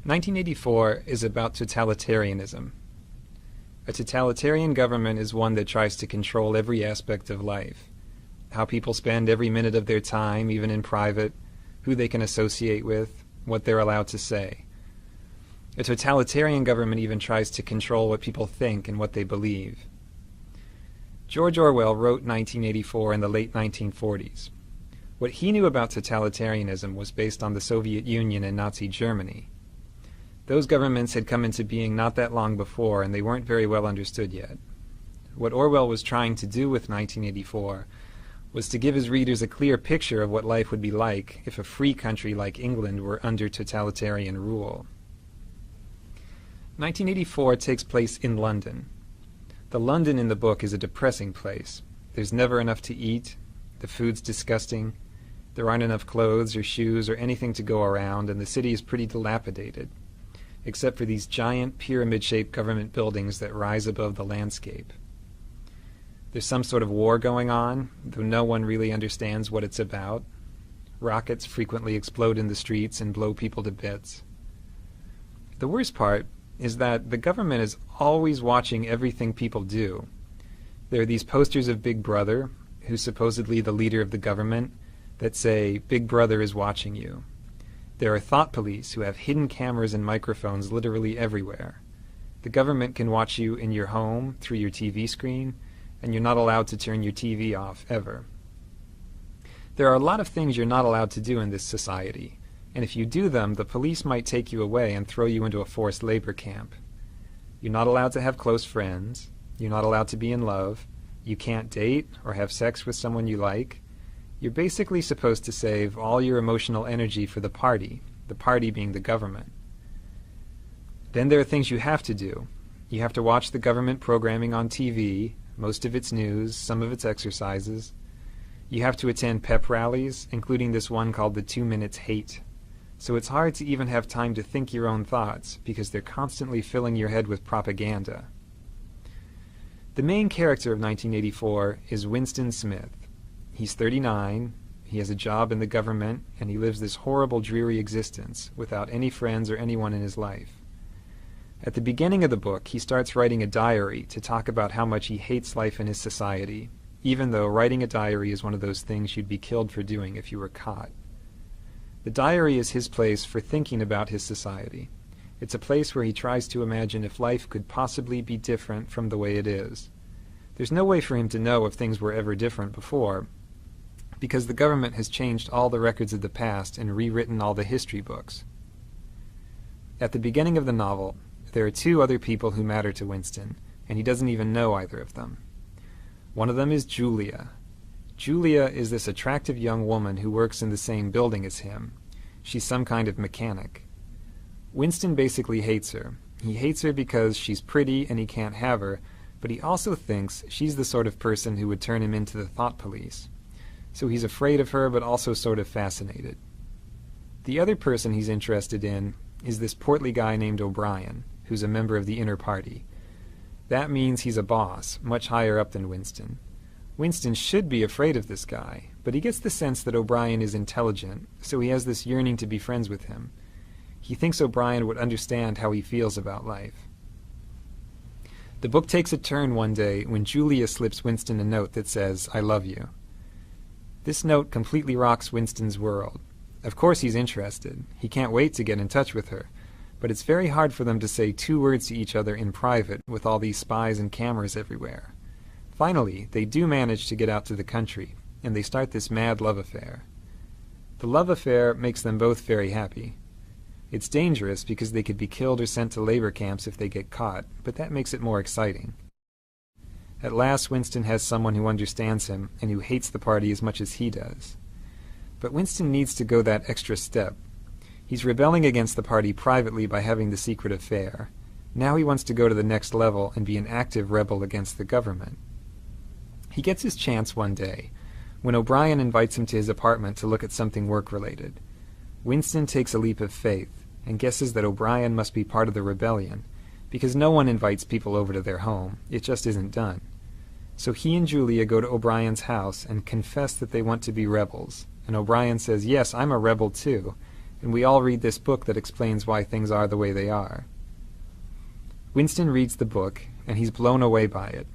1984 is about totalitarianism. A totalitarian government is one that tries to control every aspect of life. How people spend every minute of their time, even in private, who they can associate with, what they're allowed to say. A totalitarian government even tries to control what people think and what they believe. George Orwell wrote 1984 in the late 1940s. What he knew about totalitarianism was based on the Soviet Union and Nazi Germany. Those governments had come into being not that long before, and they weren't very well understood yet. What Orwell was trying to do with 1984 was to give his readers a clear picture of what life would be like if a free country like England were under totalitarian rule. 1984 takes place in London. The London in the book is a depressing place. There's never enough to eat, the food's disgusting, there aren't enough clothes or shoes or anything to go around, and the city is pretty dilapidated, except for these giant pyramid-shaped government buildings that rise above the landscape. There's some sort of war going on, though no one really understands what it's about. Rockets frequently explode in the streets and blow people to bits. The worst part is that the government is always watching everything people do. There are these posters of Big Brother, who's supposedly the leader of the government, that say, "Big Brother is watching you." There are thought police who have hidden cameras and microphones literally everywhere. The government can watch you in your home, through your TV screen, and you're not allowed to turn your TV off, ever. There are a lot of things you're not allowed to do in this society, and if you do them, the police might take you away and throw you into a forced labor camp. You're not allowed to have close friends. You're not allowed to be in love. You can't date or have sex with someone you like. You're basically supposed to save all your emotional energy for the party being the government. Then there are things you have to do. You have to watch the government programming on TV, most of its news, some of its exercises. You have to attend pep rallies, including this one called the 2 Minutes Hate. So it's hard to even have time to think your own thoughts, because they're constantly filling your head with propaganda. The main character of 1984 is Winston Smith. He's 39, he has a job in the government, and he lives this horrible, dreary existence without any friends or anyone in his life. At the beginning of the book, he starts writing a diary to talk about how much he hates life in his society, even though writing a diary is one of those things you'd be killed for doing if you were caught. The diary is his place for thinking about his society. It's a place where he tries to imagine if life could possibly be different from the way it is. There's no way for him to know if things were ever different before, because the government has changed all the records of the past and rewritten all the history books. At the beginning of the novel, there are two other people who matter to Winston, and he doesn't even know either of them. One of them is Julia. Julia is this attractive young woman who works in the same building as him. She's some kind of mechanic. Winston basically hates her. He hates her because she's pretty and he can't have her, but he also thinks she's the sort of person who would turn him into the thought police. So he's afraid of her, but also sort of fascinated. The other person he's interested in is this portly guy named O'Brien, who's a member of the inner party. That means he's a boss, much higher up than Winston. Winston should be afraid of this guy, but he gets the sense that O'Brien is intelligent, so he has this yearning to be friends with him. He thinks O'Brien would understand how he feels about life. The book takes a turn one day when Julia slips Winston a note that says, "I love you." This note completely rocks Winston's world. Of course he's interested. He can't wait to get in touch with her. But it's very hard for them to say 2 words to each other in private with all these spies and cameras everywhere. Finally, they do manage to get out to the country, and they start this mad love affair. The love affair makes them both very happy. It's dangerous because they could be killed or sent to labor camps if they get caught, but that makes it more exciting. At last, Winston has someone who understands him and who hates the party as much as he does. But Winston needs to go that extra step. He's rebelling against the party privately by having the secret affair. Now he wants to go to the next level and be an active rebel against the government. He gets his chance one day, when O'Brien invites him to his apartment to look at something work-related. Winston takes a leap of faith and guesses that O'Brien must be part of the rebellion, because no one invites people over to their home. It just isn't done. So he and Julia go to O'Brien's house and confess that they want to be rebels, and O'Brien says, "Yes, I'm a rebel too," and we all read this book that explains why things are the way they are. Winston reads the book, and he's blown away by it.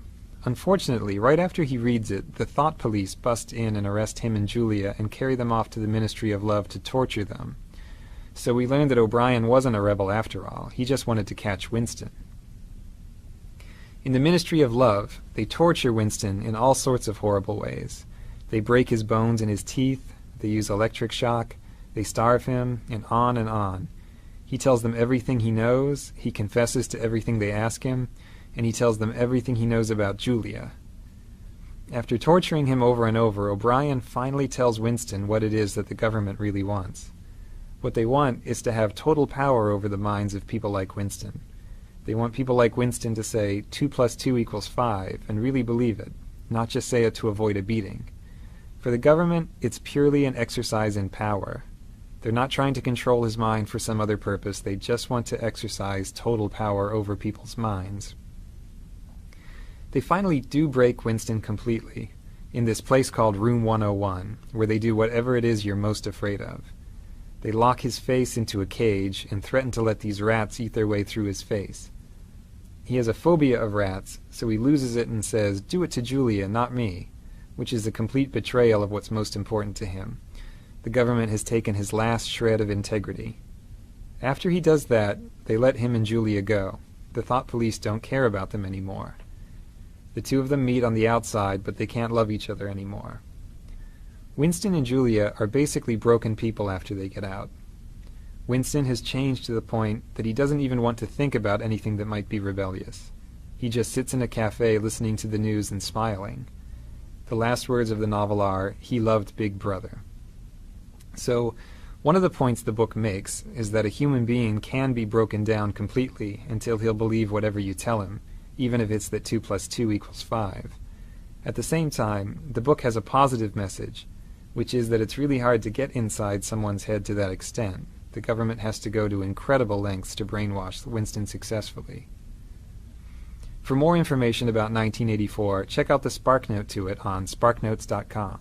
Unfortunately, right after he reads it, the thought police bust in and arrest him and Julia and carry them off to the Ministry of Love to torture them. So we learn that O'Brien wasn't a rebel after all. He just wanted to catch Winston. In the Ministry of Love, they torture Winston in all sorts of horrible ways. They break his bones in his teeth, they use electric shock, they starve him, and on and on. He tells them everything he knows, he confesses to everything they ask him, and he tells them everything he knows about Julia. After torturing him over and over, O'Brien finally tells Winston what it is that the government really wants. What they want is to have total power over the minds of people like Winston. They want people like Winston to say 2 + 2 = 5 and really believe it, not just say it to avoid a beating. For the government, it's purely an exercise in power. They're not trying to control his mind for some other purpose. They just want to exercise total power over people's minds. They finally do break Winston completely, in this place called Room 101, where they do whatever it is you're most afraid of. They lock his face into a cage and threaten to let these rats eat their way through his face. He has a phobia of rats, so he loses it and says, "Do it to Julia, not me," which is a complete betrayal of what's most important to him. The government has taken his last shred of integrity. After he does that, they let him and Julia go. The thought police don't care about them anymore. The two of them meet on the outside, but they can't love each other anymore. Winston and Julia are basically broken people after they get out. Winston has changed to the point that he doesn't even want to think about anything that might be rebellious. He just sits in a cafe listening to the news and smiling. The last words of the novel are, "He loved Big Brother." So, one of the points the book makes is that a human being can be broken down completely until he'll believe whatever you tell him, even if it's that 2 + 2 = 5. At the same time, the book has a positive message, which is that it's really hard to get inside someone's head to that extent. The government has to go to incredible lengths to brainwash Winston successfully. For more information about 1984, check out the SparkNote to it on sparknotes.com.